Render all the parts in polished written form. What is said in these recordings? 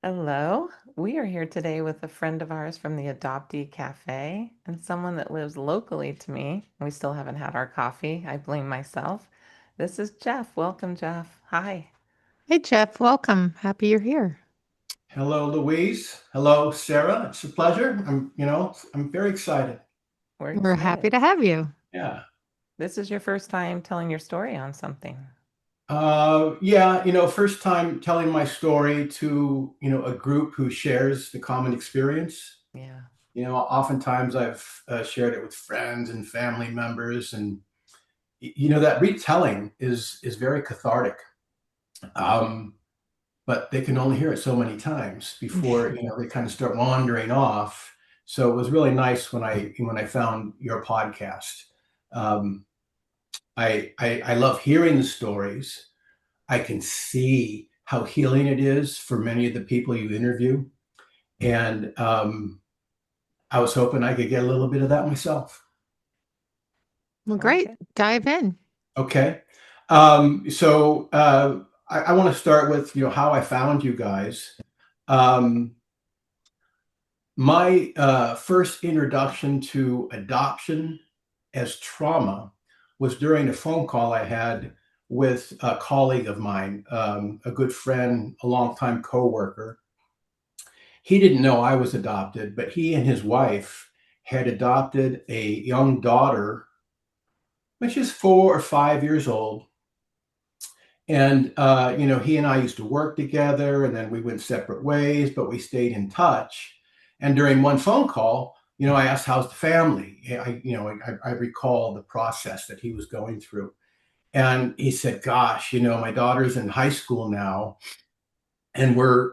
Hello. We are here today with a friend of ours from the Adoptee Cafe and someone that lives locally to me. We still haven't had our coffee. I blame myself. This is Jeff. Welcome, Jeff. Hi. Hey, Jeff, welcome. Happy you're here. Hello, Louise. Hello, Sarah. It's a pleasure. I'm very excited. We're We're happy excited. to have you. Yeah. This is your first time telling your story on something. Yeah, first time telling my story to, a group who shares the common experience. Yeah. Oftentimes I've shared it with friends and family members, and that retelling is very cathartic. Um, but they can only hear it so many times before, they kind of start wandering off. So it was really nice when I found your podcast. Um, I love hearing the stories. I can see how healing it is for many of the people you interview, and I was hoping I could get a little bit of that myself. Well, great. Okay. Dive in. Okay, so I want to start with how I found you guys. Um, my first introduction to adoption as trauma was during a phone call I had with a colleague of mine, a good friend, a longtime coworker. He didn't know I was adopted, but he and his wife had adopted a young daughter, which is 4 or 5 years old. And, he and I used to work together, and then we went separate ways, but we stayed in touch. And during one phone call, I asked, "How's the family?" I recall the process that he was going through. And he said, "Gosh, my daughter's in high school now, and we're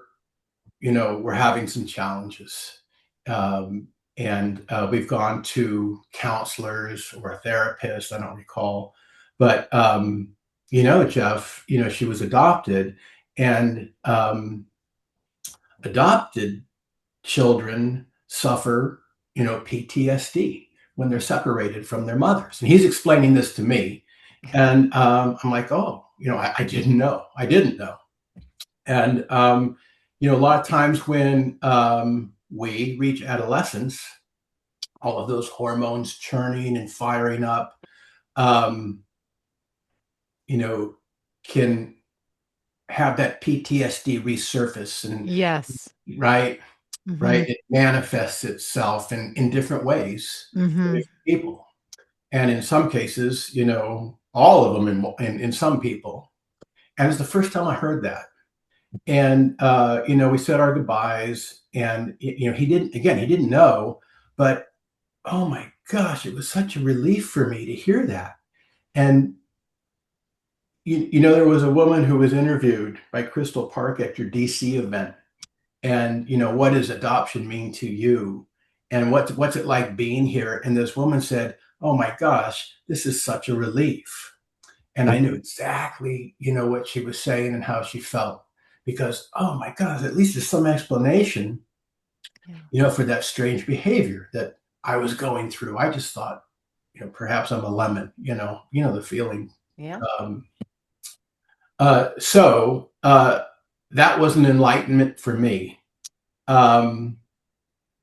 having some challenges. Um, and we've gone to counselors or a therapist, I don't recall. But, Jeff, she was adopted, and adopted children suffer, PTSD when they're separated from their mothers." And he's explaining this to me. And I'm like, oh, I didn't know. I didn't know. And a lot of times when we reach adolescence, all of those hormones churning and firing up, um, you know, can have that PTSD resurface, and Yes. right, Mm-hmm. right, it manifests itself in different ways for Mm-hmm. different people, and in some cases, all of them in some people. And it's the first time I heard that. And we said our goodbyes, and he didn't know, but oh my gosh, it was such a relief for me to hear that. And there was a woman who was interviewed by Crystal Park at your DC event, and what does adoption mean to you, and what's it like being here? And this woman said, "Oh my gosh, this is such a relief." And I knew exactly, what she was saying and how she felt, because, oh my gosh, at least there's some explanation, Yeah. for that strange behavior that I was going through. I just thought, perhaps I'm a lemon, the feeling. Yeah. Um, so that was an enlightenment for me. Um,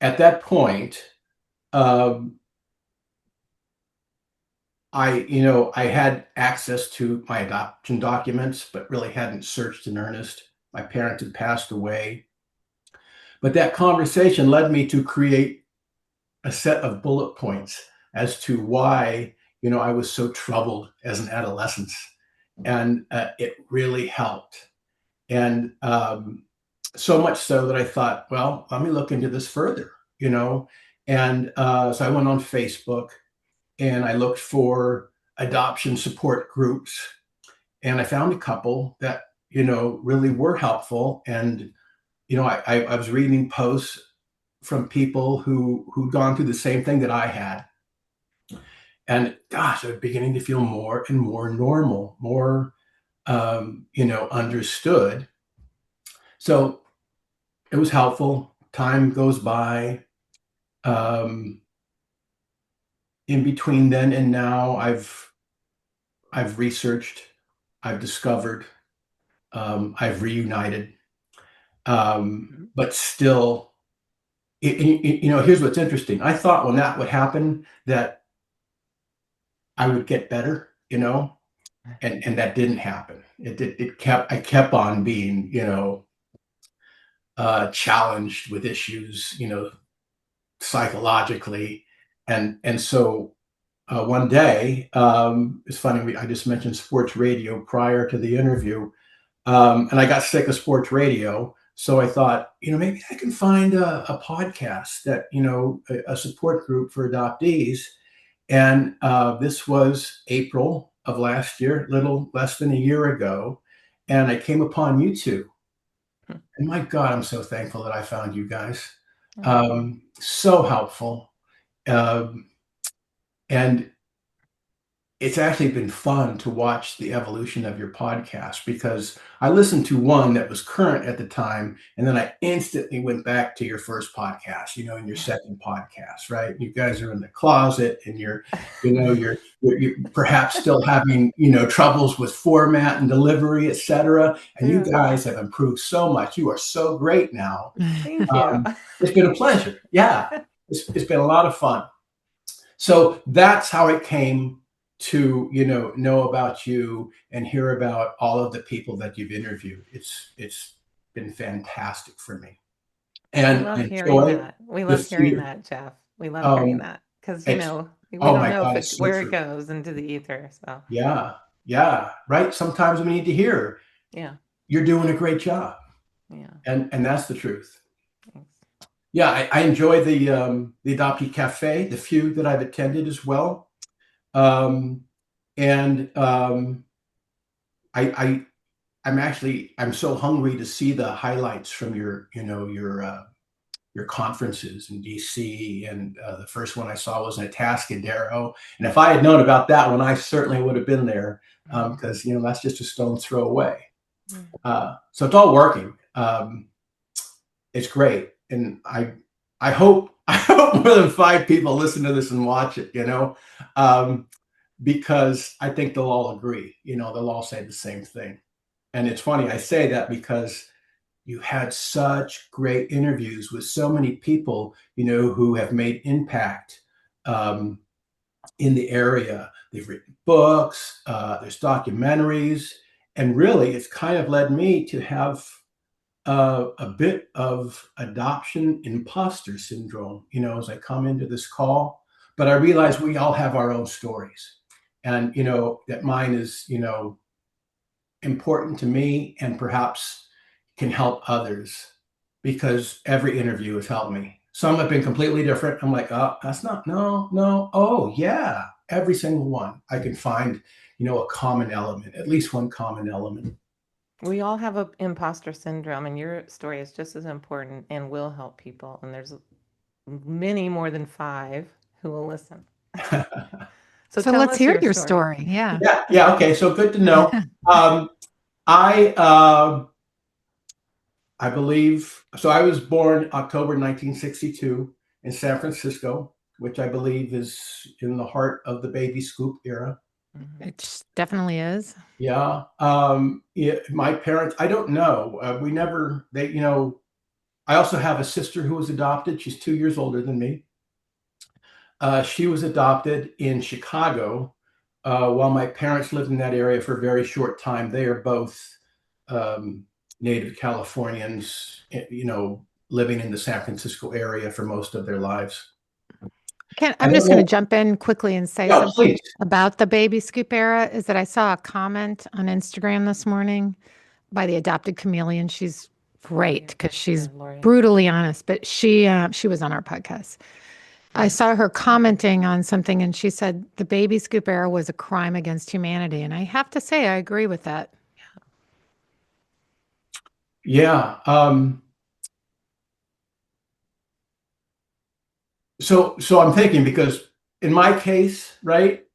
at that point, um, I had access to my adoption documents, but really hadn't searched in earnest. My parents had passed away. But that conversation led me to create a set of bullet points as to why, I was so troubled as an adolescent. And it really helped. And so much so that I thought, well, let me look into this further, you know. And so I went on Facebook and I looked for adoption support groups, and I found a couple that really were helpful. And I was reading posts from people who'd gone through the same thing that I had, and gosh, I was beginning to feel more and more normal, more understood. So it was helpful. Time goes by. Um, in between then and now, I've researched, I've discovered, I've reunited. But still, here's what's interesting. I thought when that would happen that I would get better, and that didn't happen. I kept on being, challenged with issues, psychologically. And so one day, it's funny, I just mentioned sports radio prior to the interview, and I got sick of sports radio. So I thought, maybe I can find a podcast that, a support group for adoptees. And this was April of last year, little less than a year ago. And I came upon you two. And my God, I'm so thankful that I found you guys. So helpful. And it's actually been fun to watch the evolution of your podcast, because I listened to one that was current at the time, and then I instantly went back to your first podcast, and your second podcast, right? You guys are in the closet, and you're perhaps still having, troubles with format and delivery, etc. And you guys have improved so much. You are so great now. Thank you. It's been a pleasure. Yeah, it's been a lot of fun. So that's how it came to know about you and hear about all of the people that you've interviewed. It's been fantastic for me, and we love I hearing enjoy that. We love hearing that, Jeff. We love hearing that, because we oh don't my know God, if it's so where it true. goes into the ether. So yeah, right. Sometimes we need to hear, you're doing a great job, and that's the truth. Thanks. Yeah, I enjoy the Adoptee Cafe, the few that I've attended as well. And I'm so hungry to see the highlights from your conferences in DC, and the first one I saw was in Atascadero. And if I had known about that one, I certainly would have been there, because that's just a stone's throw away. So it's all working. It's great, and I hope more than 5 people listen to this and watch it. Because I think they'll all agree. They'll all say the same thing. And it's funny, I say that because you had such great interviews with so many people, who have made impact in the area. They've written books, there's documentaries, and really it's kind of led me to have a bit of adoption imposter syndrome, as I come into this call. But I realize we all have our own stories, and that mine is important to me, and perhaps can help others, because every interview has helped me. Some have been completely different. I'm like, oh, that's not, no. Oh yeah, every single one I can find a common element, at least one common element. We all have an imposter syndrome, and your story is just as important and will help people. And there's many more than 5 who will listen. So tell let's us hear your story. story. Yeah. Yeah. Okay. So good to know. I believe, so I was born October 1962 in San Francisco, which I believe is in the heart of the baby scoop era. It definitely is. Yeah. My parents, I don't know. I also have a sister who was adopted. She's 2 years older than me. She was adopted in Chicago, while my parents lived in that area for a very short time. They are both native Californians, living in the San Francisco area for most of their lives. I'm just going to jump in quickly and say something please. about the baby scoop era. Is that I saw a comment on Instagram this morning by the adopted Chameleon. She's great because she's brutally honest, but she was on our podcast. I saw her commenting on something, and she said the baby scoop era was a crime against humanity. And I have to say, I agree with that. Yeah. So I'm thinking, because in my case, right,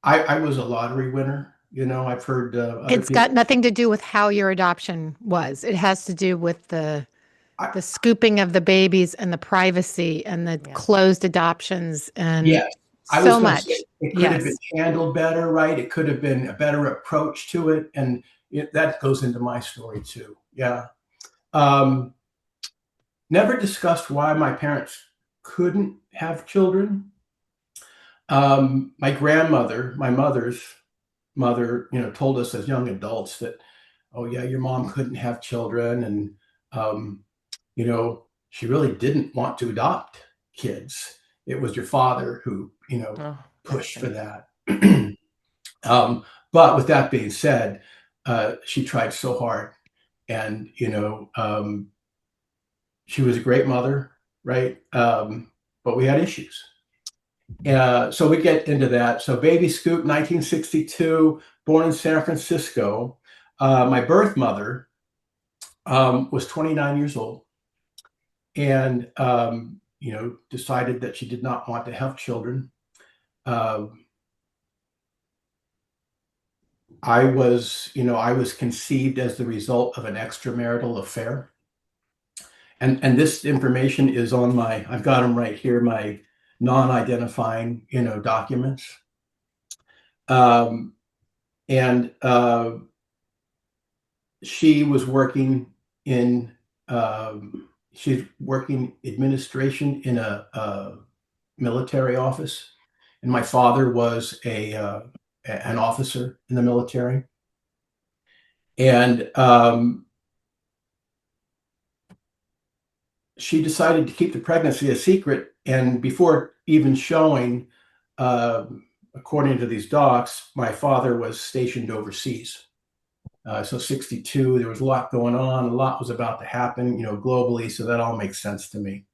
I was a lottery winner. I've heard it's got nothing to do with how your adoption was. It has to do with the scooping of the babies and the privacy and the closed adoptions and so much. It could have been handled better, right? It could have been a better approach to it, and that goes into my story too. Yeah. Never discussed why my parents couldn't have children. My grandmother, my mother's mother, told us as young adults that, oh yeah, your mom couldn't have children, and um, she really didn't want to adopt kids. It was your father who, Oh, pushed for goodness. that. But with that being said, she tried so hard, and she was a great mother, right? But we had issues. So we get into that. So Baby Scoop, 1962, born in San Francisco. My birth mother was 29 years old, and decided that she did not want to have children. I was conceived as the result of an extramarital affair. And this information is on I've got them right here, my non-identifying, documents. And she was working in, she's working administration in a military office. And my father was an officer in the military. And she decided to keep the pregnancy a secret. And before even showing, according to these docs, my father was stationed overseas. So 62, there was a lot going on. A lot was about to happen, globally. So that all makes sense to me.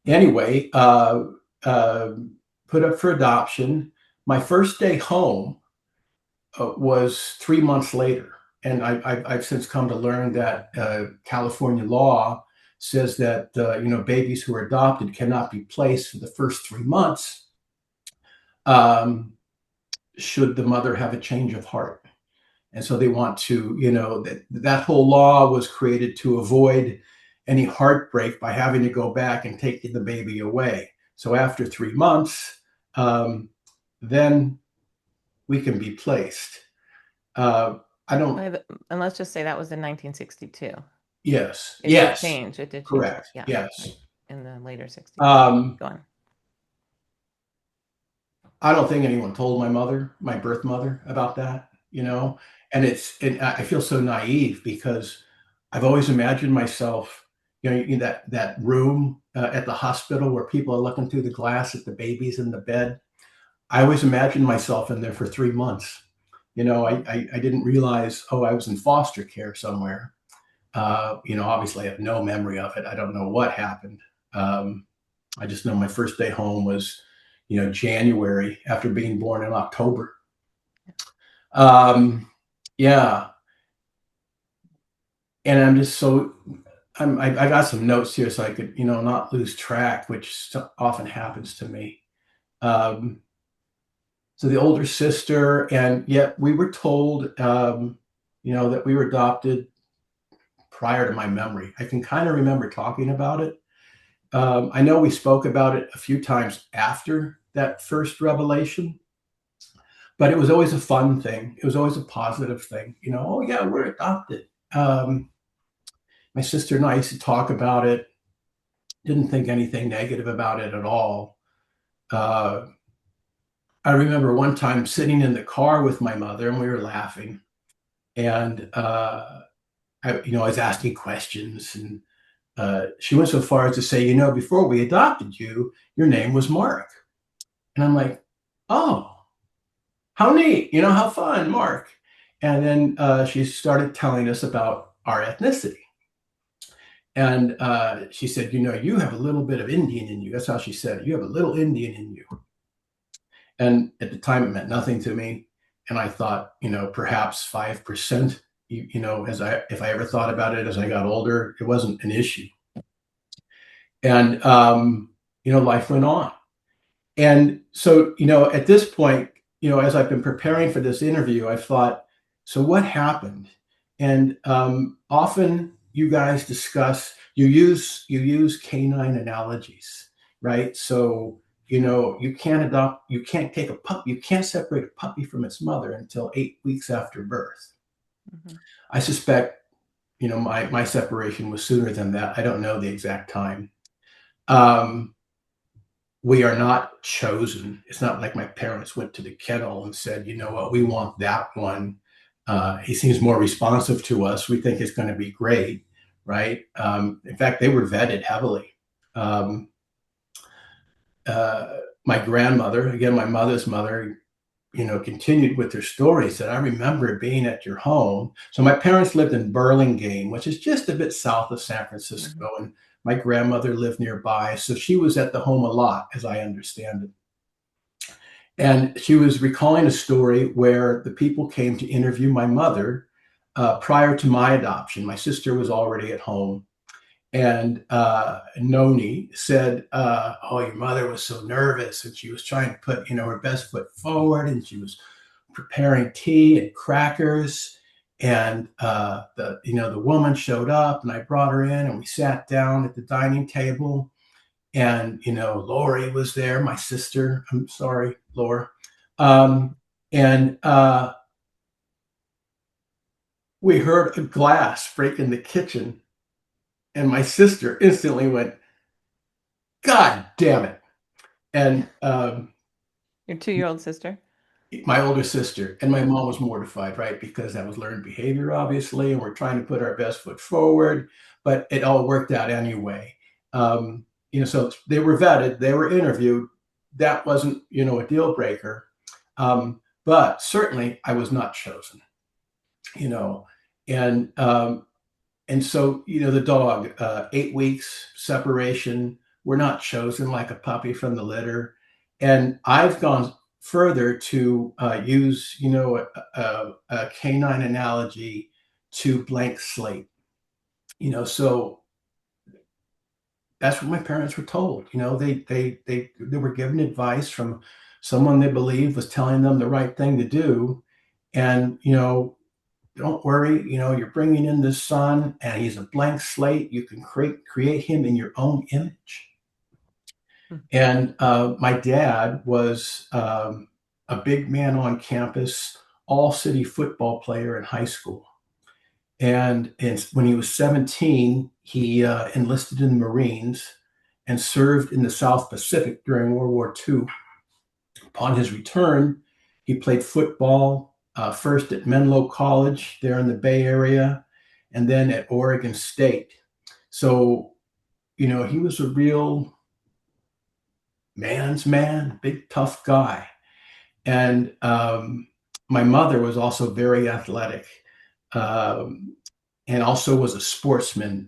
Anyway, put up for adoption. My first day home was 3 months later. And I've since come to learn that California law says that babies who are adopted cannot be placed for the first 3 months, should the mother have a change of heart. And so they want to, that whole law was created to avoid any heartbreak by having to go back and take the baby away. So after 3 months, then we can be placed. I don't. And let's just say that was in 1962. Yes. It Yes. did change. It did change. Correct. Yeah. Yes. In the later 60s. Go on. I don't think anyone told my birth mother, about that, and I feel so naive because I've always imagined myself, in that room at the hospital where people are looking through the glass at the babies in the bed. I always imagined myself in there for 3 months. I didn't realize, I was in foster care somewhere. Obviously I have no memory of it. I don't know what happened. I just know my first day home was, January, after being born in October. Yeah. And I'm just I got some notes here so I could, not lose track, which often happens to me. So the older sister, and yet we were told, that we were adopted prior to my memory. I can kind of remember talking about it. I know we spoke about it a few times after that first revelation, but it was always a fun thing. It was always a positive thing. Oh yeah, we're adopted. My sister and I used to talk about it. Didn't think anything negative about it at all. I remember one time sitting in the car with my mother and we were laughing, and I was asking questions, and she went so far as to say, before we adopted you, your name was Mark. And I'm like, oh, how neat, how fun, Mark. And then she started telling us about our ethnicity. And she said, you have a little bit of Indian in you. That's how she said it. You have a little Indian in you. And at the time, it meant nothing to me. And I thought, perhaps 5%, if I ever thought about it as I got older, it wasn't an issue. And, life went on. And so, at this point, as I've been preparing for this interview, I thought, so what happened? And often you guys discuss, you use canine analogies, right? So, you can't take a pup, you can't separate a puppy from its mother until 8 weeks after birth. Mm-hmm. I suspect, my separation was sooner than that. I don't know the exact time. Um, we are not chosen. It's not like my parents went to the kennel and said, you know what, we want that one. He seems more responsive to us. We think it's going to be great, right? In fact, they were vetted heavily. Um, my grandmother, again, my mother's mother, continued with their story. Said, I remember being at your home. So my parents lived in Burlingame, which is just a bit south of San Francisco. Mm-hmm. And my grandmother lived nearby. So she was at the home a lot, as I understand it. And she was recalling a story where the people came to interview my mother prior to my adoption. My sister was already at home. And Noni said, oh, your mother was so nervous and she was trying to put, her best foot forward, and she was preparing tea and crackers. And the woman showed up, and I brought her in, and we sat down at the dining table. And, Lori was there, my sister. I'm sorry, Laura. And we heard a glass break in the kitchen, and my sister instantly went, God damn it. And Your 2-year-old sister? my older sister, and my mom was mortified, right? Because that was learned behavior, obviously, and we're trying to put our best foot forward, but it all worked out anyway. So they were vetted, they were interviewed. That wasn't, a deal breaker. But certainly I was not chosen, you know, and so, the dog, 8 weeks separation, we're not chosen like a puppy from the litter. And I've gone further to use, a canine analogy to blank slate. So that's what my parents were told. They were given advice from someone they believed was telling them the right thing to do. And, don't worry, you're bringing in this son and he's a blank slate. You can create him in your own image. And my dad was a big man on campus, all city football player in high school. And when he was 17, he enlisted in the Marines and served in the South Pacific during World War II. Upon his return, he played football, first at Menlo College there in the Bay Area, and then at Oregon State. So, he was a real man's man, big, tough guy. And my mother was also very athletic, and also was a sportsman.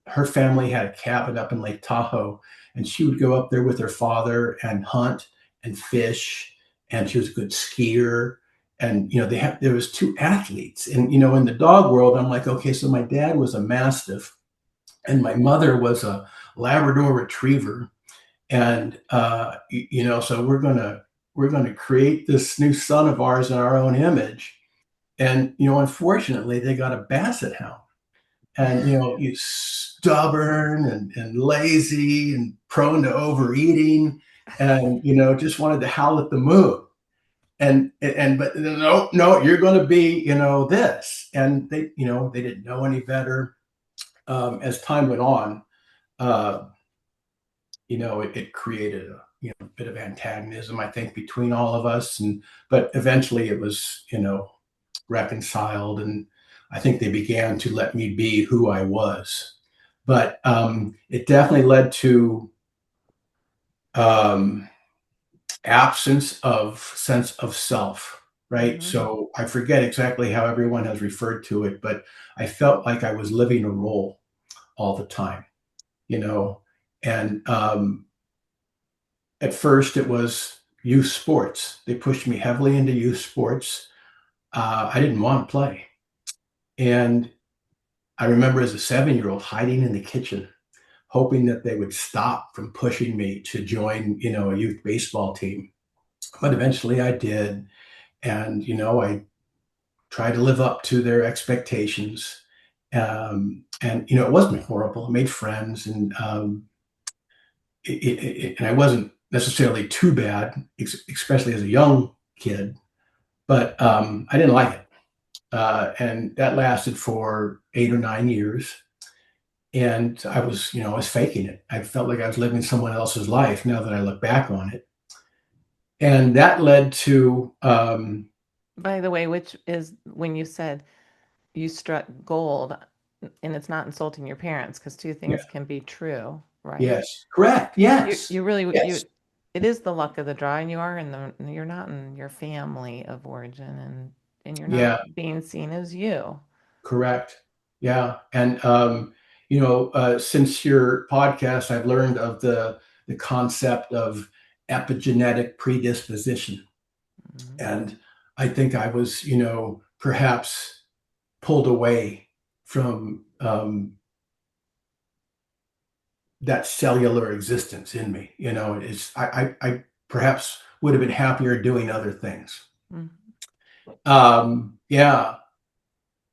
Her family had a cabin up in Lake Tahoe, and she would go up there with her father and hunt and fish. And she was a good skier. And there was two athletes. And in the dog world, I'm like, okay, so my dad was a mastiff, and my mother was a Labrador Retriever. And so we're gonna create this new son of ours in our own image. And unfortunately, they got a Basset Hound. And he's stubborn and lazy and prone to overeating, and just wanted to howl at the moon. But no, you're going to be this. And they didn't know any better. As time went on, it created a bit of antagonism, I think, between all of us. But eventually it was reconciled, and I think they began to let me be who I was. But it definitely led to absence of sense of self, right? Mm-hmm. So I forget exactly how everyone has referred to it, but I felt like I was living a role all the time, and at first it was youth sports. They pushed me heavily into youth sports. I didn't want to play. And I remember as a 7-year-old hiding in the kitchen, hoping that they would stop from pushing me to join, a youth baseball team. But eventually I did. And, I tried to live up to their expectations. And, it wasn't horrible. I made friends, and and I wasn't necessarily too bad, especially as a young kid, but I didn't like it. And that lasted for 8 or 9 years. And I was, I was faking it. I felt like I was living someone else's life now that I look back on it. And that led to, By the way, which is when you said you struck gold, and it's not insulting your parents because two yeah, things can be true, right? yes, correct. You Yes, you really yes, you it is the luck of the draw, and you're not in your family of origin, and you're not yeah, being seen as you. correct. Yeah. And, since your podcast, I've learned of the concept of epigenetic predisposition. Mhm. And I think I was, perhaps pulled away from that cellular existence in me. I perhaps would have been happier doing other things. Mhm. Yeah.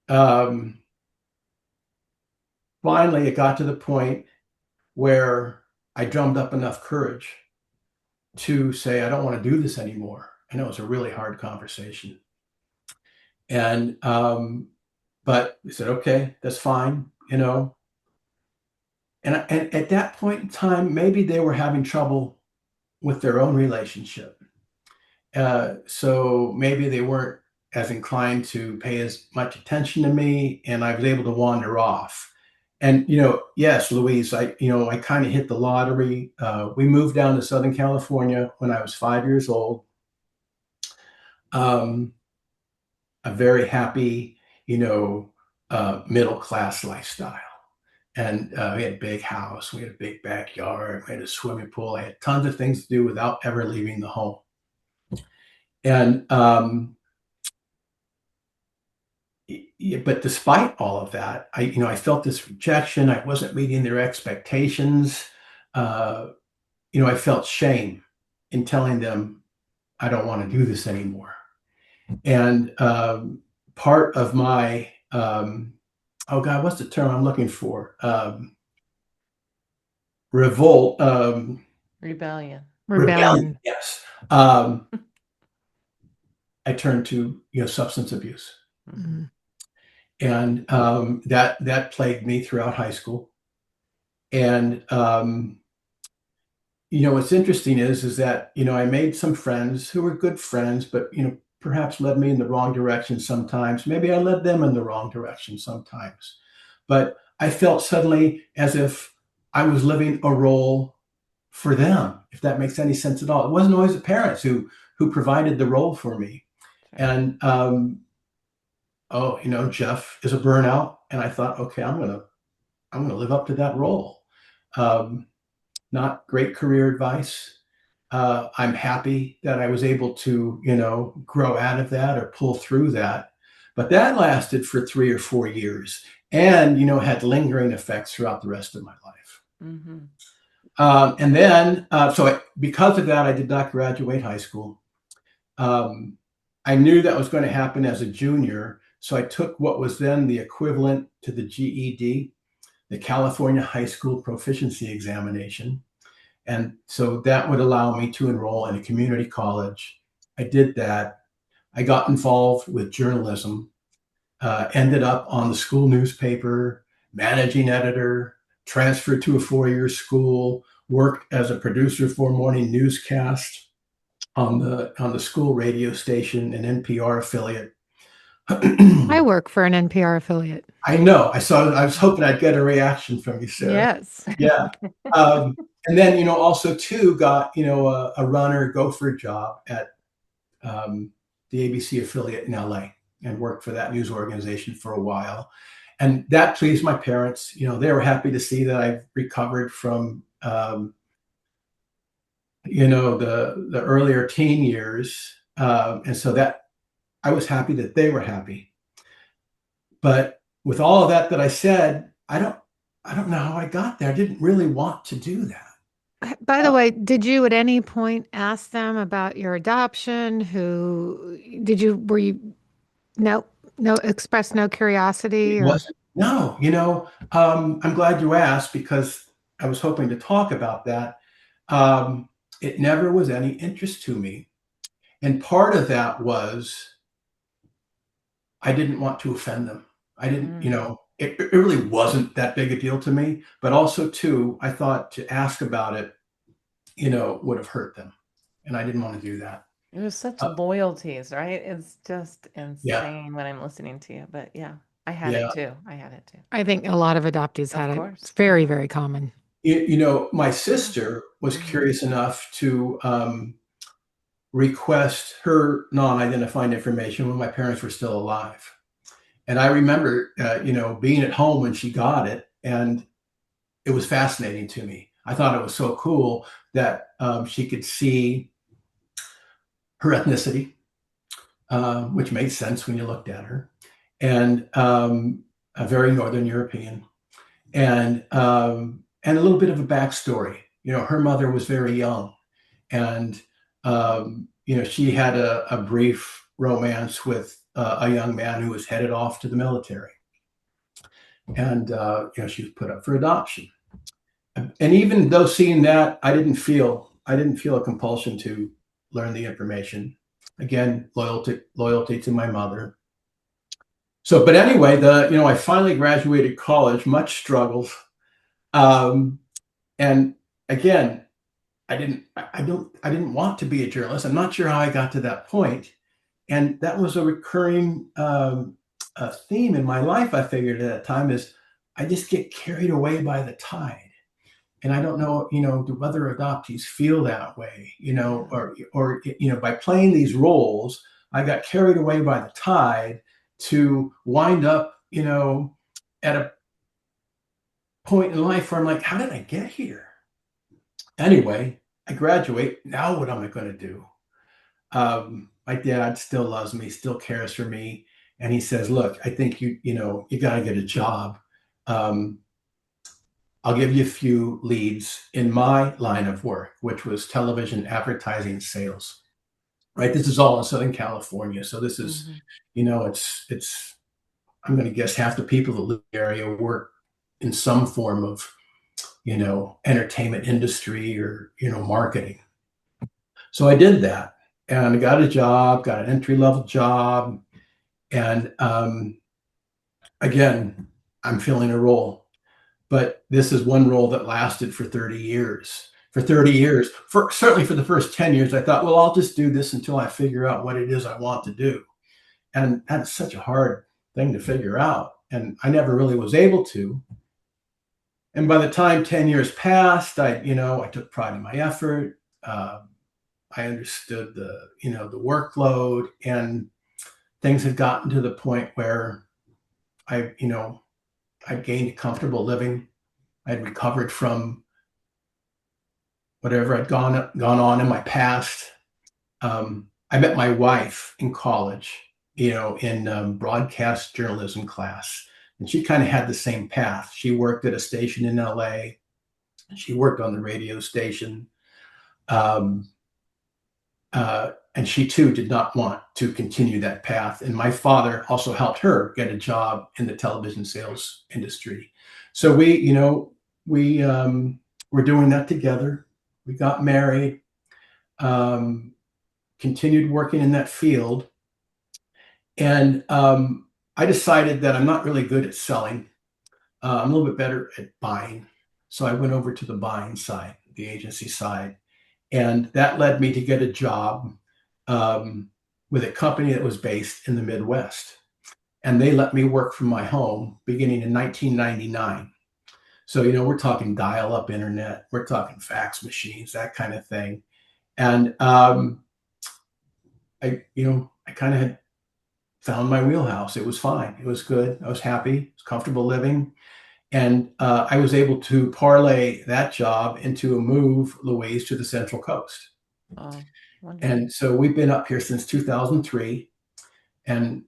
Um, Finally, it got to the point where I drummed up enough courage to say, I don't want to do this anymore. I know it's a really hard conversation. And, but they said, okay, that's fine. And at that point in time, maybe they were having trouble with their own relationship. So maybe they weren't as inclined to pay as much attention to me, and I was able to wander off. And yes, Louise, I kind of hit the lottery. We moved down to Southern California when I was 5 years old. Um, a very happy, you know, middle class lifestyle. And we had a big house, we had a big backyard, we had a swimming pool. I had tons of things to do without ever leaving the home. And but despite all of that, I felt this rejection. I wasn't meeting their expectations. Uh, I felt shame in telling them I don't want to do this anymore. And part of my oh God, what's the term I'm looking for? Revolt, Rebellion. rebellion. Rebellion. Yes, I turned to substance abuse, Mhm. Mm. and that plagued me throughout high school. And what's interesting is that I made some friends who were good friends, but perhaps led me in the wrong direction sometimes. Maybe I led them in the wrong direction sometimes. But I felt suddenly as if I was living a role for them, if that makes any sense at all. It wasn't always the parents who provided the role for me. Sure. And oh, Jeff is a burnout, and I thought, okay, I'm gonna live up to that role. Um, Not great career advice. I'm happy that I was able to, grow out of that or pull through that. But that lasted for 3 or 4 years and, had lingering effects throughout the rest of my life. Mhm. And then, because of that, I did not graduate high school. Um, I knew that was going to happen as a junior. So I took what was then the equivalent to the GED, the California High School Proficiency Examination. And so that would allow me to enroll in a community college. I did that. I got involved with journalism, ended up on the school newspaper, managing editor, transferred to a 4 year school, worked as a producer for a morning newscast on the school radio station, an NPR affiliate. I work for an NPR affiliate. I know. I was hoping I'd get a reaction from you, Sarah. Yes. Yeah. And then, also too, got, a runner gopher job at the ABC affiliate in LA and worked for that news organization for a while. And that pleased my parents. They were happy to see that I've recovered from, the earlier teen years. And so that I was happy that they were happy. But with all of that I said, I don't know how I got there. I didn't really want to do that. By the way, did you at any point ask them about your adoption? Were you, no, no, express no It curiosity or? wasn't. No, I'm glad you asked because I was hoping to talk about that. Um, it never was any interest to me. And part of that was I didn't want to offend them. I didn't, it really wasn't that big a deal to me. But also, too, I thought to ask about it, would have hurt them. And I didn't want to do that. It was such Uh, loyalties, right? It's just yeah. insane when I'm listening to you. But yeah, I had it Yeah. too. I had it too. I think a lot of adoptees Of had it. course. It's very, very common. My Yeah. sister was Mhm. curious enough to request her non-identifying information when my parents were still alive. And I remember, being at home when she got it, and it was fascinating to me. I thought it was so cool that she could see her ethnicity, which made sense when you looked at her, and a very Northern European, and a little bit of a backstory. Her mother was very young, and she had a brief romance with a young man who was headed off to the military, and she was put up for adoption. And even though seeing that, I didn't feel a compulsion to learn the information. Again, loyalty to my mother. So, but anyway, I finally graduated college, much struggles, um, and again, I didn't want to be a journalist. I'm not sure how I got to that point, and that was a recurring theme in my life. I figured at that time is I just get carried away by the tide. And I don't know, do other adoptees feel that way, Yeah. or by playing these roles, I got carried away by the tide to wind up, at a point in life where I'm like, how did I get here? Anyway, I graduate. Now what am I going to do? My dad still loves me, still cares for me. And he says, look, I think you got to get a job. Um, I'll give you a few leads in my line of work, which was television advertising sales. Right. This is all in Southern California. So this is, Mhm. it's, I'm going to guess half the people that live in the area work in some form of, entertainment industry or, marketing. So I did that and I got a job, got an entry level job. And again, I'm filling a role. But this is one role that lasted for 30 years. For 30 years, certainly for the first 10 years, I thought, well, I'll just do this until I figure out what it is I want to do. And that's such a hard thing to figure out. And I never really was able to. And by the time 10 years passed, I took pride in my effort. I understood the workload, and things had gotten to the point where I gained a comfortable living. I had recovered from whatever had gone on in my past. I met my wife in college, in broadcast journalism class, and she kind of had the same path. She worked at a station in LA. She worked on the radio station, um, and she too did not want to continue that path. And my father also helped her get a job in the television sales industry. So we were doing that together. We got married, um, continued working in that field, and I decided that I'm not really good at selling. I'm a little bit better at buying. So I went over to the buying side, the agency side, and that led me to get a job um, with a company that was based in the Midwest. And they let me work from my home beginning in 1999. So, we're talking dial up internet, we're talking fax machines, that kind of thing. And I kind of had found my wheelhouse. It was fine. It was good. I was happy. It was comfortable living. And I was able to parlay that job into a move, Louise, to the Central Coast. Oh, wonderful. And so we've been up here since 2003, and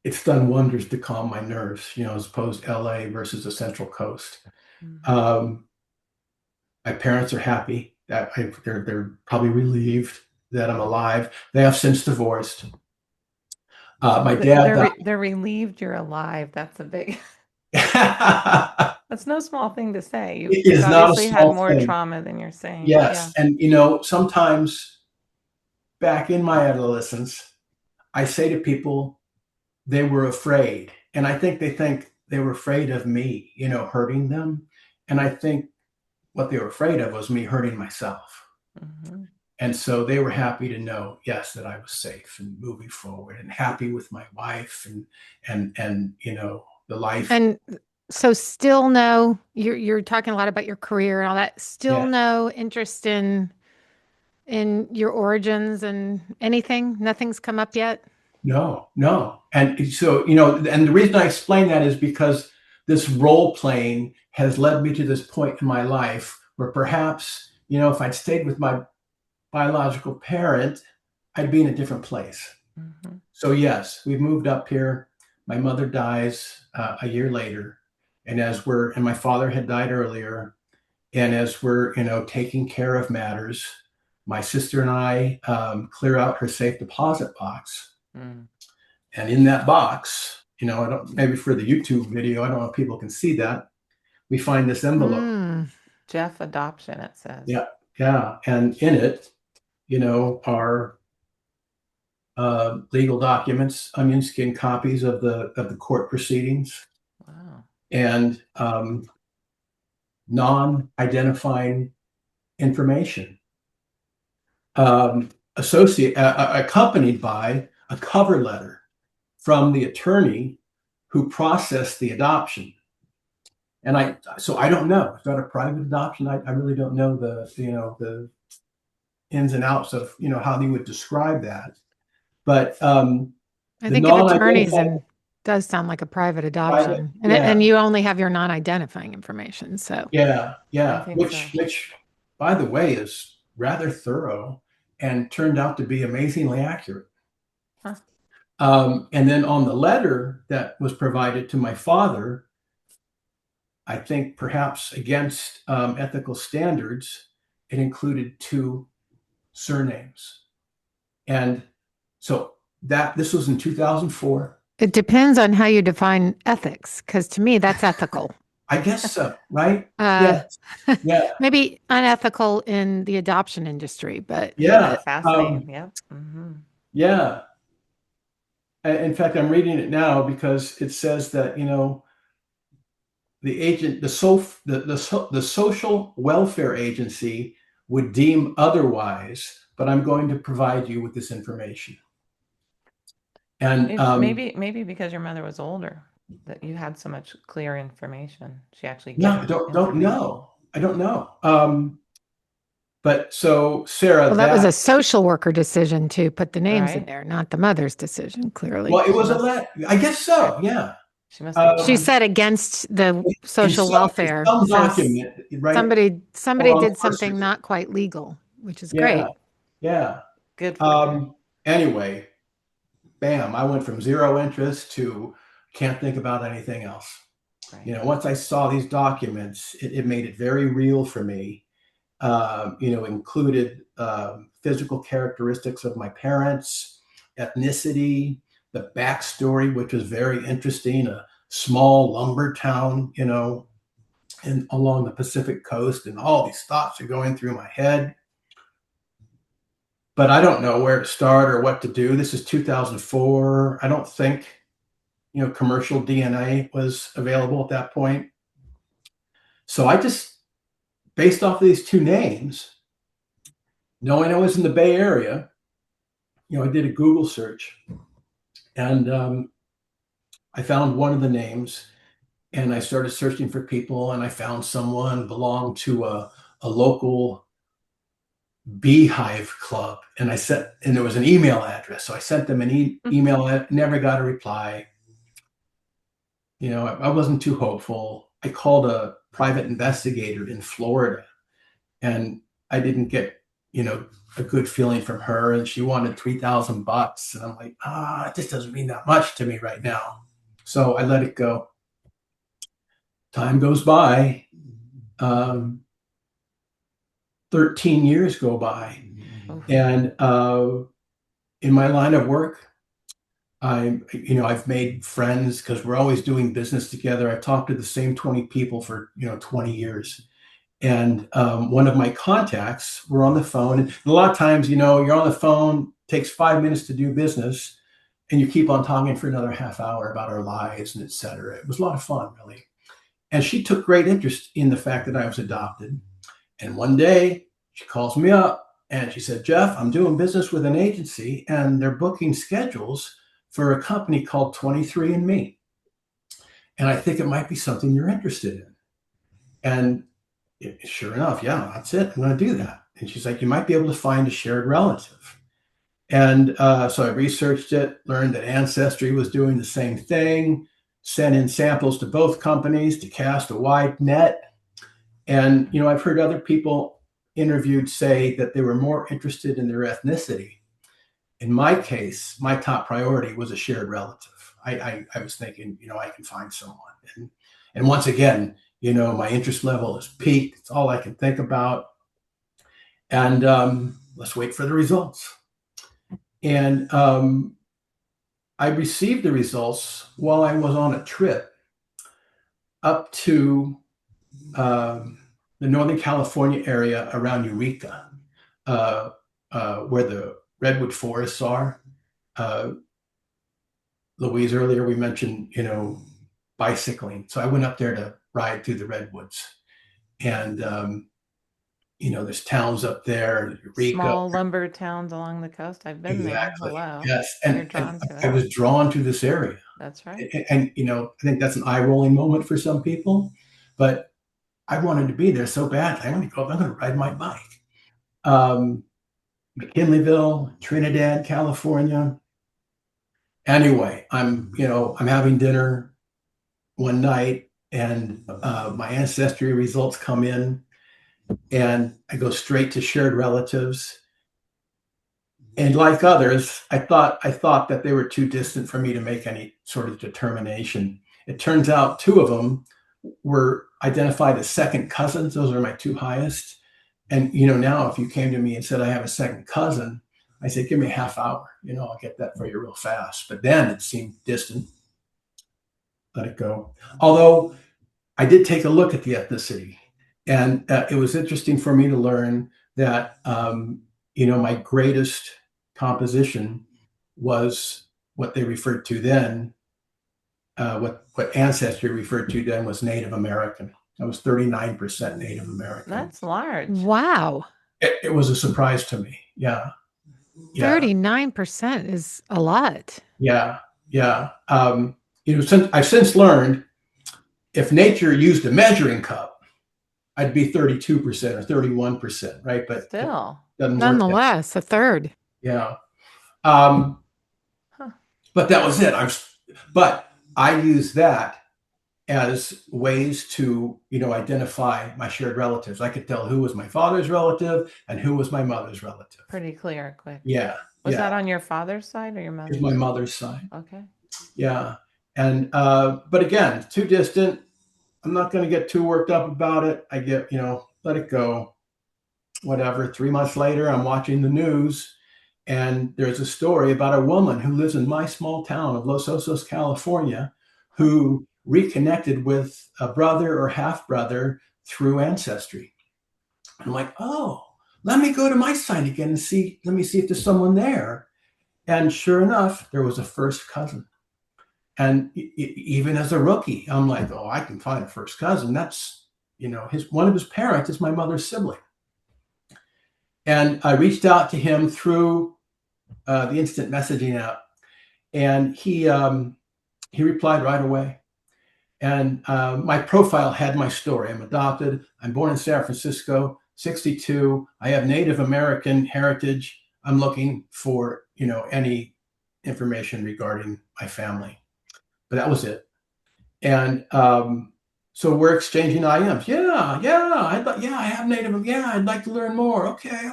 it's done wonders to calm my nerves, as opposed to LA versus the Central Coast. Mhm. Um, my parents are happy that they're probably relieved that I'm alive. They have since divorced. My dad died. They're relieved you're alive. That's a big that's no small thing to say. It You've is not a obviously had small more thing. trauma than you're saying. Yes. Yeah. And, sometimes back in my adolescence, I say to people, they were afraid. And I think they were afraid of me, hurting them. And I think what they were afraid of was me hurting myself. Mm-hmm. And so they were happy to know, yes, that I was safe and moving forward and happy with my wife and the life. And so still no, you're talking a lot about your career and all that. Still Yeah. no interest in your origins and anything? Nothing's come up yet? No, no. And so, and the reason I explain that is because this role playing has led me to this point in my life where perhaps, if I'd stayed with my biological parent, I'd be in a different place. Mm-hmm. So yes, we've moved up here. My mother dies a year later, and and my father had died earlier, and as we're taking care of matters, my sister and I clear out her safe deposit box, Mm. and in that box, I don't maybe for the YouTube video, I don't know if people can see that. We find this envelope. Jeff adoption, it says. Yeah, yeah, and in it, are legal documents, onion skin copies of the court proceedings, Wow. and non-identifying information, accompanied by a cover letter from the attorney who processed the adoption. And so I don't know. Is that a private adoption? I really don't know the ins and outs of how they would describe that. But I the think if attorneys non-identified and does sound like a private private, adoption. yeah, And you only have your non-identifying information. So yeah, I yeah. think so. Which, by the way, is rather thorough and turned out to be amazingly accurate. Huh. And then on the letter that was provided to my father, I think perhaps against ethical standards, it included 2 surnames. And so this was in 2004. it depends on how you define ethics, because to me, that's ethical. I guess so, right? Uh, Yeah, yeah, maybe unethical in the adoption industry, but yeah, Fascinating. Yep. Mm-hmm. yeah. In fact, I'm reading it now because it says that the agent, the social welfare agency would deem otherwise, but I'm going to provide you with this information. And Maybe because your mother was older, that you had so much clear information. She actually no, gave I don't information. know. I don't know. But so Sarah, well, that was a social worker decision to put the names in Right. there, not the mother's decision, clearly. well, it was I guess so. Yeah. She must have She gone. said against the In social welfare. some Says document, right? somebody Or on did the birth something certificate. not quite legal, which is Yeah, great. yeah. Good for her. Anyway, bam, I went from zero interest to can't think about anything else. Right. Once I saw these documents, it made it very real for me. Included physical characteristics of my parents, ethnicity, the backstory, which was very interesting. A small lumber town, and along the Pacific coast, and all these thoughts are going through my head. But I don't know where to start or what to do. This is 2004. I don't think commercial DNA was available at that point. So I just, based off of these 2 names, knowing I was in the Bay Area, I did a Google search, and I found one of the names, and I started searching for people, and I found someone belonged to a local beehive club, and and there was an email address, so I sent them an email. Never got a reply. I wasn't too hopeful. I called a private investigator in Florida, and I didn't get a good feeling from her, and she wanted $3,000, and I'm like, it just doesn't mean that much to me right now. So I let it go. Time goes by. 13 years go by, and in my line of work, I've made friends because we're always doing business together. I've talked to the same 20 people for 20 years. And one of my contacts, we're on the phone. And a lot of times, you're on the phone, takes 5 minutes to do business. and you keep on talking for another half hour about our lives and et cetera. It was a lot of fun, really. And she took great interest in the fact that I was adopted. And one day she calls me up and she said, Jeff, I'm doing business with an agency and they're booking schedules for a company called 23andMe. And I think it might be something you're interested in. And sure enough, yeah, that's it. I'm going to do that. And she's like, you might be able to find a shared relative. And so I researched it, learned that Ancestry was doing the same thing, sent in samples to both companies to cast a wide net. And, I've heard other people interviewed say that they were more interested in their ethnicity. In my case, my top priority was a shared relative. I was thinking, I can find someone. And once again, my interest level is peaked. It's all I can think about. And let's wait for the results. And I received the results while I was on a trip up to the Northern California area around Eureka, where the redwood forests are. Louise, earlier we mentioned, bicycling. So I went up there to ride through the redwoods. And, there's towns up there, Eureka. Small lumber towns along the coast. I've been there. Exactly. Hello. Yes. You're And drawn to I it. was drawn to this area. That's right. And, I think that's an eye-rolling moment for some people, but I wanted to be there so bad. I'm going to ride my bike. McKinleyville, Trinidad, California. Anyway, I'm having dinner one night and my ancestry results come in and I go straight to shared relatives. And like others, I thought that they were too distant for me to make any sort of determination. It turns out two of them were identified as second cousins. Those are my two highest. And, now if you came to me and said, I have a second cousin, I said, give me a half hour, I'll get that for you real fast. But then it seemed distant. Let it go. Although I did take a look at the ethnicity and it was interesting for me to learn that, my greatest composition was what they referred to then, what Ancestry referred to then was Native American. I was 39% Native American. That's large. Wow. It was a surprise to me. Yeah. 39% is a lot. Yeah. Yeah. I've since learned if nature used a measuring cup, I'd be 32% or 31%, right? But still, nonetheless, a third. Yeah. But that was it. But I use that as ways to, identify my shared relatives. I could tell who was my father's relative and who was my mother's relative. Pretty clear, quick. Yeah. Was that on your father's side or your mother's? It's my mother's side. Okay. Yeah. And, but again, too distant. I'm not going to get too worked up about it. I get, let it go. Whatever. 3 months later, I'm watching the news and there's a story about a woman who lives in my small town of Los Osos, California, who reconnected with a brother or half brother through Ancestry. I'm like, oh, let me go to my site again and let me see if there's someone there. And sure enough, there was a first cousin. And even as a rookie, I'm like, oh, I can find a first cousin. That's, one of his parents is my mother's sibling. And I reached out to him through the instant messaging app, and he replied right away. And my profile had my story. I'm adopted. I'm born in San Francisco, 62. I have Native American heritage. I'm looking for, any information regarding my family. But that was it. And so we're exchanging IMs. Yeah. I have Native. Yeah, I'd like to learn more. Okay.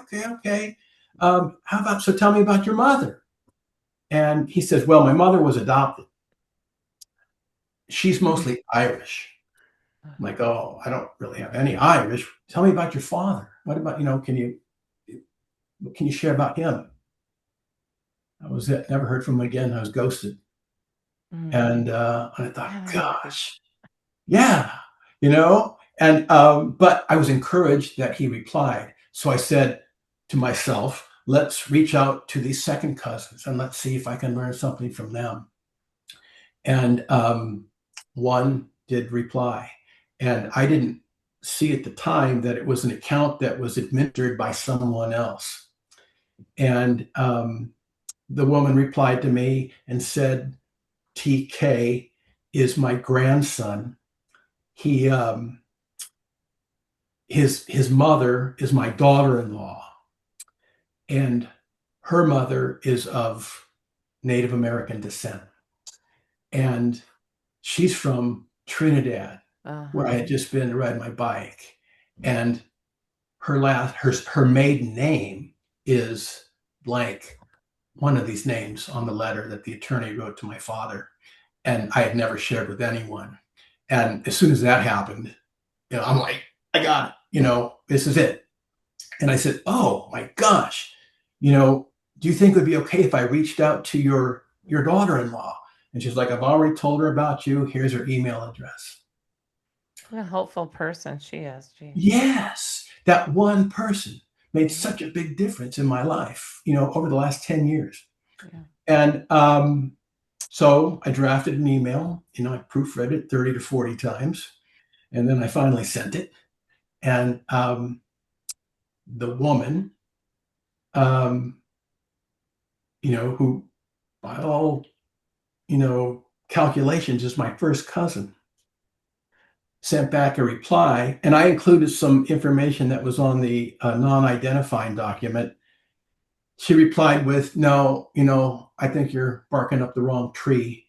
How about, so tell me about your mother. And he says, well, my mother was adopted. She's mostly Irish. I'm like, oh, I don't really have any Irish. Tell me about your father. What about, can you share about him? That was it. Never heard from him again. I was ghosted. And I thought, gosh, yeah, and but I was encouraged that he replied. So I said to myself, let's reach out to these second cousins and let's see if I can learn something from them. And one did reply. And I didn't see at the time that it was an account that was administered by someone else. And the woman replied to me and said, TK is my grandson. He his mother is my daughter-in-law, and her mother is of Native American descent. And she's from Trinidad, where I had just been to ride my bike. And her maiden name is blank, one of these names on the letter that the attorney wrote to my father. And I had never shared with anyone. And as soon as that happened, I'm like, I got it, this is it. And I said, oh my gosh, do you think it would be okay if I reached out to your daughter-in-law? And she's like, I've already told her about you. Here's her email address. What a helpful person she is. Geez. Yes, that one person made such a big difference in my life, over the last 10 years. Yeah. And so I drafted an email, I proofread it 30 to 40 times, and then I finally sent it. And the woman, who by all, calculations is my first cousin, sent back a reply, and I included some information that was on the non-identifying document. She replied with, no, I think you're barking up the wrong tree.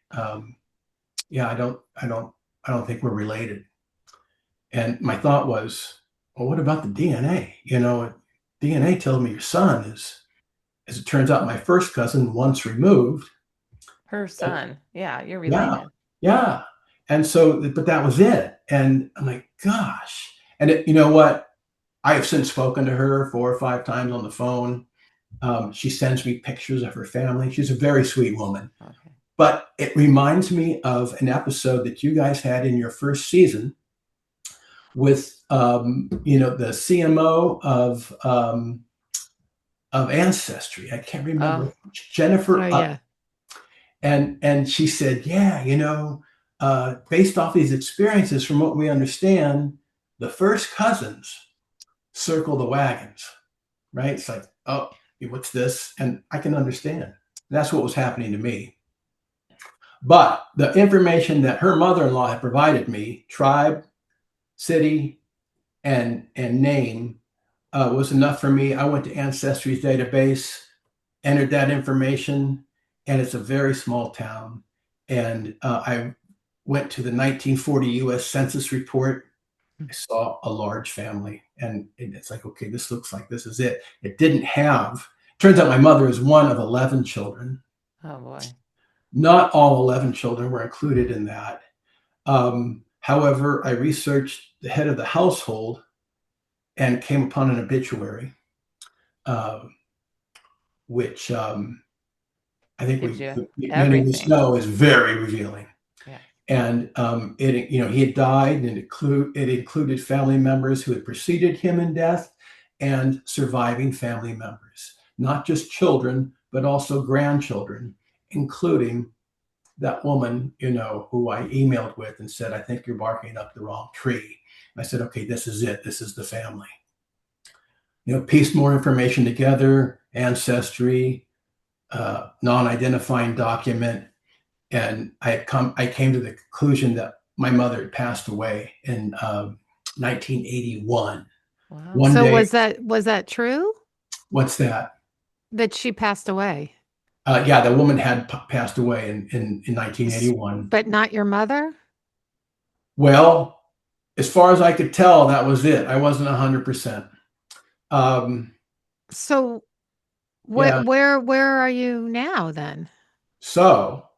Yeah, I don't think we're related. And my thought was, well, what about the DNA? DNA tells me your son is, as it turns out, my first cousin once removed. Her son. Yeah, you're related. Yeah. And so, but that was it. And I'm like, gosh. And you know what? I have since spoken to her 4 or 5 times on the phone. She sends me pictures of her family. She's a very sweet woman. Okay. But it reminds me of an episode that you guys had in your first season with, the CMO of Ancestry. I can't remember. Jennifer. Oh, yeah. And she said, yeah, based off these experiences, from what we understand, the first cousins circle the wagons, right? It's like, oh, what's this? And I can understand. And that's what was happening to me. But the information that her mother-in-law had provided me, tribe, city, and name, was enough for me. I went to Ancestry's database, entered that information, and it's a very small town. And I went to the 1940 U.S. Census report. I saw a large family, and it's like, okay, this looks like this is it. It didn't have, turns out my mother is one of 11 children. Oh, boy. Not all 11 children were included in that. However, I researched the head of the household and came upon an obituary, which I think many of us know is very revealing. Yeah. And he had died, and it included family members who had preceded him in death and surviving family members, not just children, but also grandchildren, including that woman, who I emailed with and said, I think you're barking up the wrong tree. And I said, okay, this is it. This is the family. Pieced more information together, ancestry, non-identifying document, and I came to the conclusion that my mother had passed away in 1981. Wow. So day, was that true? What's that? That she passed away. Yeah, the woman had passed away in 1981. But not your mother? Well, as far as I could tell, that was it. I wasn't 100%. So where are you now then? So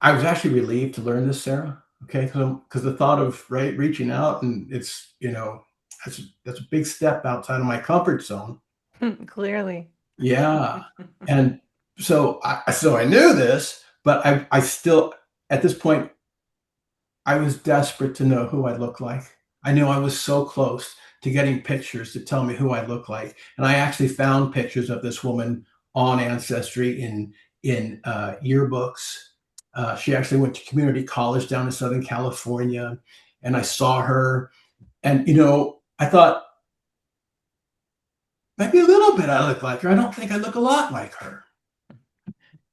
I was actually relieved to learn this, Sarah. Okay, because the thought of reaching out, and it's that's a big step outside of my comfort zone. Clearly. Yeah, and so I knew this, but I still, at this point, I was desperate to know who I looked like. I knew I was so close to getting pictures to tell me who I look like. And I actually found pictures of this woman on Ancestry in yearbooks. She actually went to community college down in Southern California, and I saw her. And I thought maybe a little bit I look like her. I don't think I look a lot like her.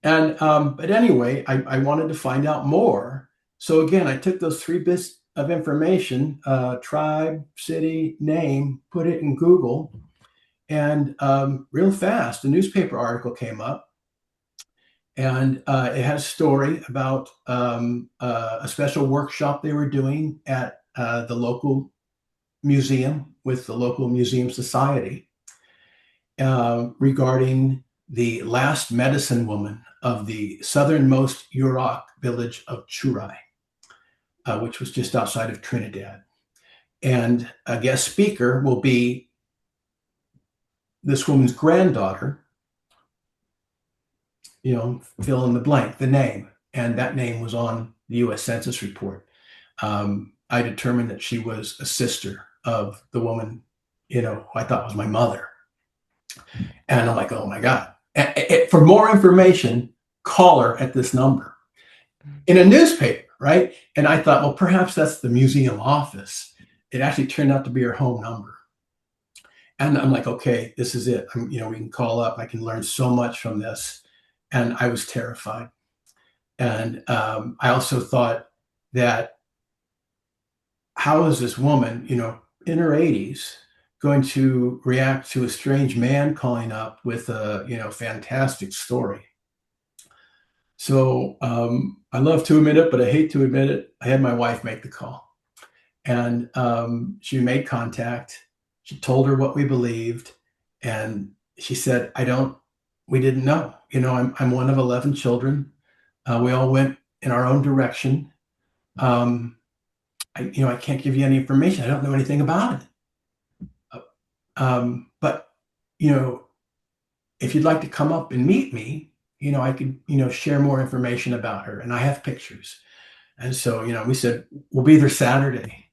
And but anyway, I wanted to find out more. So again, I took those 3 bits of information, tribe, city, name, put it in Google, and real fast, a newspaper article came up, and it had a story about a special workshop they were doing at the local museum with the local museum society regarding the last medicine woman of the southernmost Yurok village of Churai, which was just outside of Trinidad. And a guest speaker will be this woman's granddaughter, fill in the blank, the name. And that name was on the US Census report. I determined that she was a sister of the woman, who I thought was my mother. And I'm like, oh my God. For more information, call her at this number in a newspaper, right? And I thought, well, perhaps that's the museum office. It actually turned out to be her home number. And I'm like, okay, this is it. We can call up. I can learn so much from this. And I was terrified. And I also thought that how is this woman, in her 80s, going to react to a strange man calling up with a fantastic story? So I love to admit it, but I hate to admit it. I had my wife make the call, and she made contact. She told her what we believed, and she said, we didn't know. I'm one of 11 children. We all went in our own direction. I can't give you any information. I don't know anything about it. But if you'd like to come up and meet me, I could, share more information about her. And I have pictures. And so, we said, we'll be there Saturday.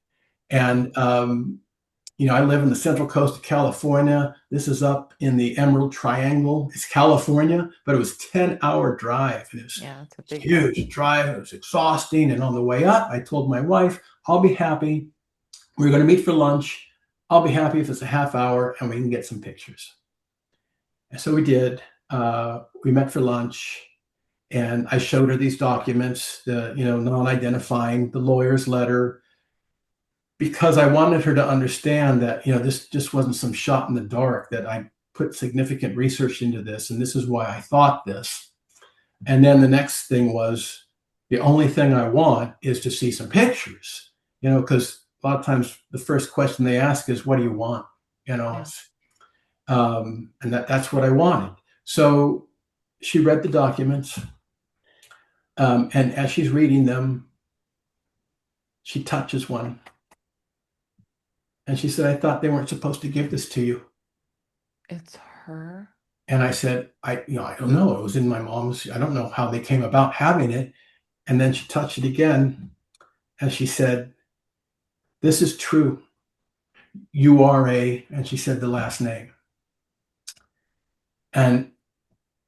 And, I live in the central coast of California. This is up in the Emerald Triangle. It's California, but it was a 10-hour drive. And it was it's a big huge drive. It was exhausting. And on the way up, I told my wife, I'll be happy. We're going to meet for lunch. I'll be happy if it's a half hour and we can get some pictures. And so we did. We met for lunch, and I showed her these documents, the non-identifying, the lawyer's letter, because I wanted her to understand that this just wasn't some shot in the dark, that I put significant research into this, and this is why I thought this. And then the next thing was, the only thing I want is to see some pictures, because a lot of times the first question they ask is, what do you want? Yeah. And that's what I wanted. So she read the documents, and as she's reading them, she touches one. And she said, I thought they weren't supposed to give this to you. It's her? And I said, I don't know. It was in my mom's. I don't know how they came about having it. And then she touched it again, and she said, this is true. You are and she said the last name. And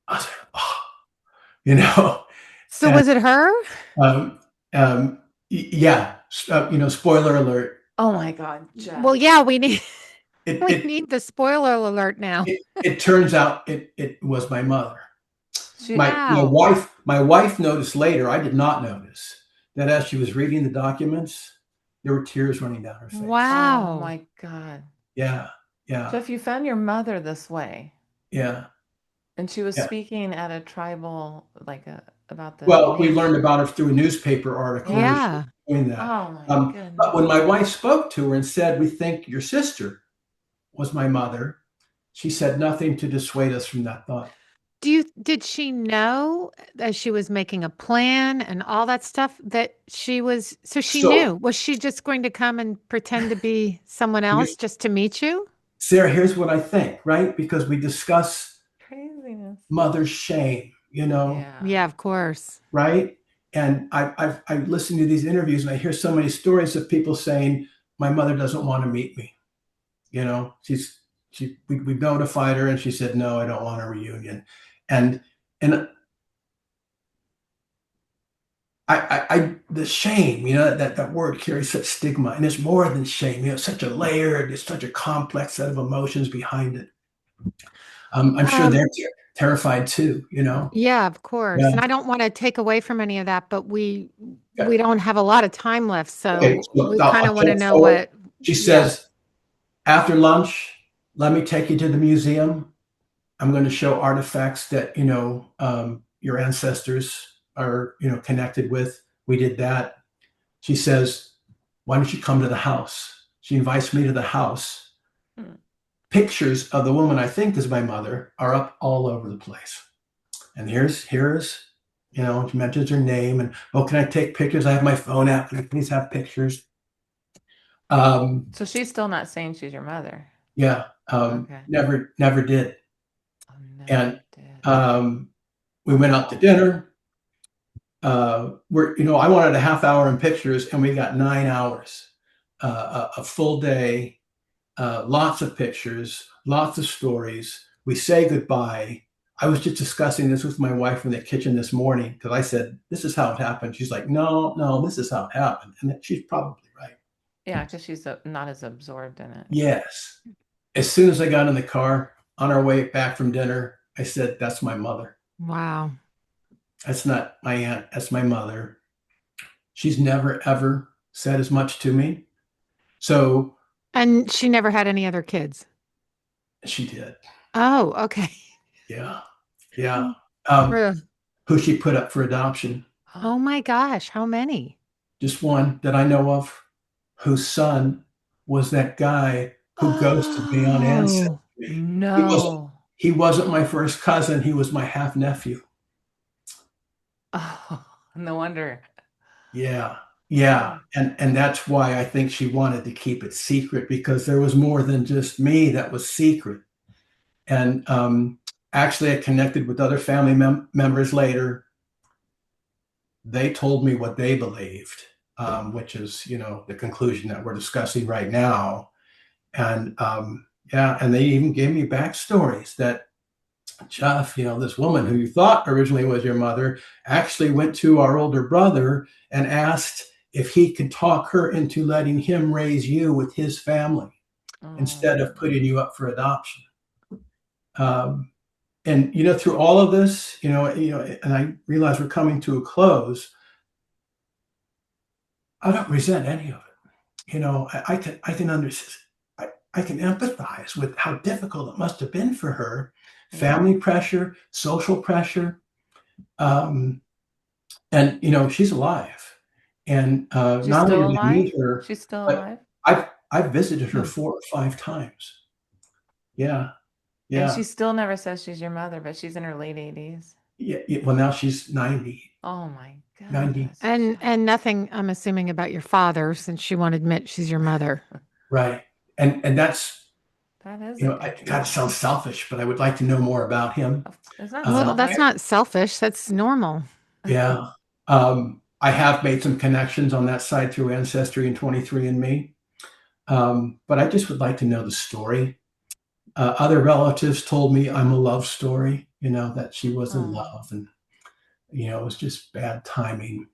I was like, oh, So and, was it her? Yeah. Spoiler alert. Oh my God, Jeff. Well, yeah, we need need the spoiler alert now. It turns out it was my mother. Wow. My wife noticed later. I did not notice that as she was reading the documents, there were tears running down her face. Wow. Oh my God. Yeah. Jeff, you found your mother this way. Yeah. And she was speaking at a tribal, about the. Well, we learned about it through a newspaper article. Yeah. Doing that. Oh my goodness. But when my wife spoke to her and said, we think your sister was my mother, she said nothing to dissuade us from that thought. Did she know as she was making a plan and all that stuff that she was, so she knew, was she just going to come and pretend to be someone else just to meet you? Sarah, here's what I think, right? Because we discuss craziness, mother's shame, Yeah, of course. Right. And I listen to these interviews and I hear so many stories of people saying, my mother doesn't want to meet me. You know, we notified her and she said, no, I don't want a reunion. And, and the shame, that word carries such stigma, and it's more than shame. It's such a layered, it's such a complex set of emotions behind it. I'm sure Um, they're terrified too. yeah, of course. Yeah. And I don't want to take away from any of that, but we Okay. we don't have a lot of time left, Okay. so So we kind I'll of want pull to it know forward. what. She Yeah. says, after lunch, let me take you to the museum. I'm going to show artifacts that your ancestors are connected with. We did that. She says, why don't you come to the house? She invites me to the house. Hmm. Pictures of the woman I think is my mother are up all over the place. And here's she mentions her name and, oh, can I take pictures? I have my phone app. Can I please have pictures? So she's still not saying she's your mother. Yeah. Okay. Never did. Oh, never And did. we went out to dinner. I wanted a half hour in pictures, and we got 9 hours, a full day, lots of pictures, lots of stories. We say goodbye. I was just discussing this with my wife in the kitchen this morning because I said, this is how it happened. She's like, no, no, this is how it happened. And she's probably right. Yeah, because she's not as absorbed in it. Yes. As soon as I got in the car on our way back from dinner, I said, that's my mother. Wow. That's not my aunt. That's my mother. She's never, ever said as much to me. So And she never had any other kids. she did. Oh, okay. Yeah. Yeah. True. Who she put up for adoption. Oh my gosh, how many? Just one that I know of, whose son was that guy who ghosted me on Ancestry. Oh, no. He wasn't my first cousin. He was my half nephew. Oh, no wonder. Yeah. Yeah. And that's why I think she wanted to keep it secret, because there was more than just me that was secret. And actually, I connected with other family members later. They told me what they believed, which is, the conclusion that we're discussing right now. And yeah, and they even gave me backstories that, Jeff, this woman who you thought originally was your mother actually went to our older brother and asked if he could talk her into letting him raise you with his family instead of putting you up for adoption. And through all of this, and I realize we're coming to a close. I don't resent any of it. I can understand. I can empathize with how difficult it must have been for her. Family pressure, social pressure, and she's alive. And She's not only still did I alive? meet her, She's still but alive? I've visited her 4 or 5 times. Yeah, And yeah, she still never says she's your mother, but she's in her late 80s. yeah. Well, now she's 90. Oh my 90. goodness. And nothing, I'm assuming, about your father, since she won't admit she's your mother. Right. And that's, That is a big God, it sounds selfish, but I would like to know more about him. It's not Well, that's selfish. not selfish. That's normal. Yeah. I have made some connections on that side through Ancestry and 23andMe. But I just would like to know the story. Other relatives told me I'm a love story, that she was in love, and, it was just bad timing.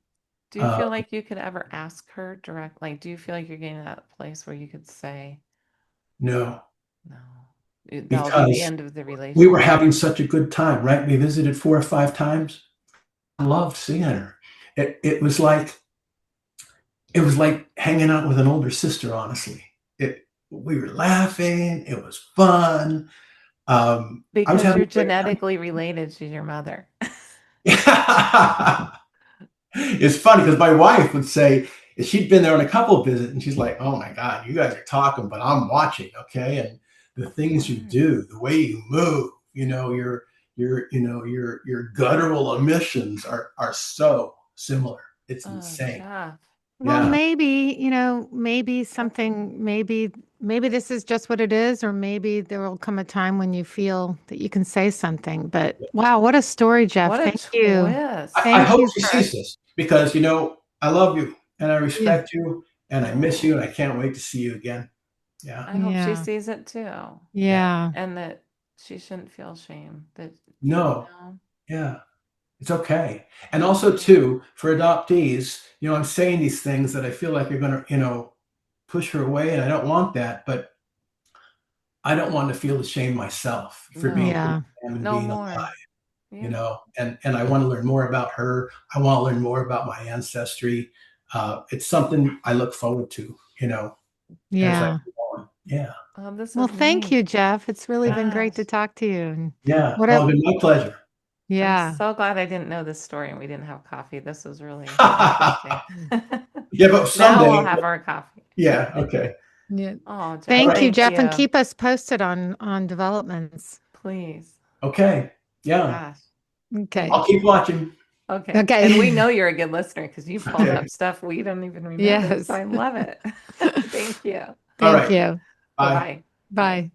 Do you feel like you could ever ask her direct? Like, do you feel like you're getting to that place where you could say, No, no, that'll be the because end of the we were relationship? having such a good time, right? We visited 4 or 5 times. I loved seeing her. It was like hanging out with an older sister, honestly. We were laughing. It was fun. I was Because having you're a great genetically related to your mother. time. It's funny because my wife would say she'd been there on a couple of visits, and she's like, "Oh my God, you guys are talking, but I'm watching, okay? And the things you do, the way you move, your guttural emissions are so similar. It's Oh, insane." Jeff. Well, Yeah. maybe this is just what it is, or maybe there will come a time when you feel that you can say something. But wow, what a story, Jeff. What a Thank you. twist. I Thank hope you she for, sees this because, I love you and I yeah. respect you. and I miss you, and I can't wait to see you again. Yeah. I hope she Yeah. sees it too. Yeah. And that she shouldn't feel shame that, No. you know, Yeah. It's okay. And also too, for adoptees, I'm saying these things that I feel like you're going to, push her away, and I don't want that, but I don't want to feel ashamed myself for being who no, Yeah. I am and no being more. alive, Yeah. and I want to learn more about her. I want to learn more about my ancestry. It's something I look forward to, as I Yeah. go on. Yeah. Oh, this Well, is thank neat. you, Jeff. It's really been great Gosh. to talk to you. And Yeah. what Oh, a, it's been my pleasure. I'm yeah. so glad I didn't know this story and we didn't have coffee. This was really Yeah, interesting. but Now we'll someday, have our coffee. yeah. Okay. Yeah. Oh, All Jeff, Thank right. you, thank Jeff, and you. keep us posted on developments. Please. Okay. Yeah. Gosh, Okay. I'll thank keep you. watching. Okay. And we Okay. know you're a good listener because you pulled Okay. up stuff we don't even remember. So Yes. I love it. Thank you. All Thank right. you. Bye. Bye-bye. Bye. Bye.